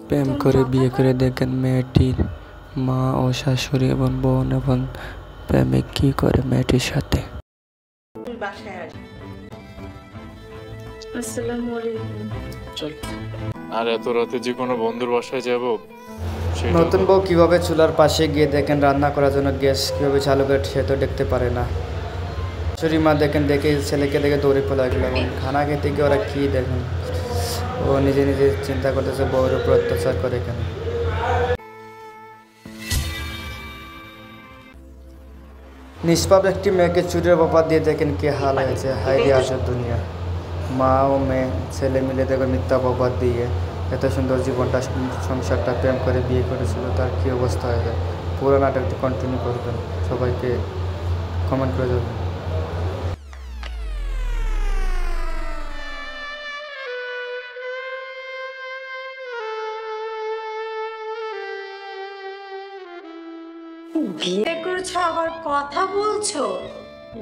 প্রেম করে বিয়ে করে দেখেন মেয়েটির মা ও শাশুড়ি এবং বোন এবং প্রেমিক কি করে মেয়েটির সাথে। আসসালামু আলাইকুম। আর এত রাতে যে কোনো বন্ধুর বাসায় যাব? নতুন বউ কিভাবে চুলার পাশে গিয়ে দেখেন রান্না করার জন্য গ্যাস কিভাবে চালু করে সে তো দেখতে পারে না। শাশুড়ি মা দেখে ছেলেকে দেখে দৌড়ে পড়ে গেল। খানা খেতে গিয়ে ওরা কি দেখেন, ও নিজে নিজে চিন্তা করতেছে বউয়ের উপর অত্যাচার করে কেন। নিষ্পাপ একটি মেয়েকে চুরির অপবাদ দিয়ে দেখেন কি হাল হয়েছে। হাইরে আসর দুনিয়া, মা ও মেয়ে ছেলে মিলে দেখো মিথ্যা অপবাদ দিয়ে এত সুন্দর জীবনটা সংসারটা প্রেম করে বিয়ে করেছিল, তার কী অবস্থা হয়ে যায়। পুরো নাটকটি কন্টিনিউ করবেন, সবাইকে কমেন্ট করে যাবেন। বিয়ে করছো আবার কথা বলছো?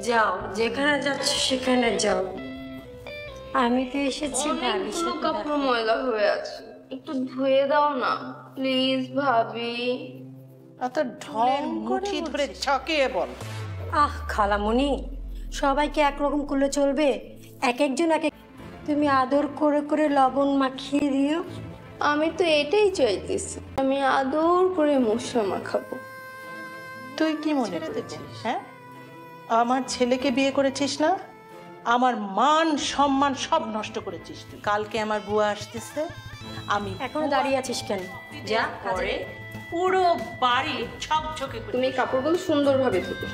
যাও, যেখানে যাচ্ছ সেখানে যাও। আমি তো এসেছি ভাবির সাথে। কাপড় ময়লা হয়ে আছে, একটু ধুয়ে দাও না প্লিজ ভাবি। এত ঢং মুঠি ধরে ঝাঁকিয়ে বল। আহ খালামণি, সবাইকে একরকম করলে চলবে? এক একজন এক এক। তুমি আদর করে করে লবণ মাখিয়ে দিও। আমি তো এটাই চাইতেছি, আমি আদর করে মশলা মাখাবো। তুই কি মনে করেছিস? হ্যাঁ, আমার ছেলেকে বিয়ে করেছিস না, আমার মান সম্মান সব নষ্ট করেছিস তুই। কালকে আমার বুয়া আসতেছে, আমি এখন দাঁড়িয়ে আছিস কেন? যা, পরে পুরো বাড়ি ঝকঝকে করে তুমি কাপড়গুলো সুন্দরভাবে ধুবে।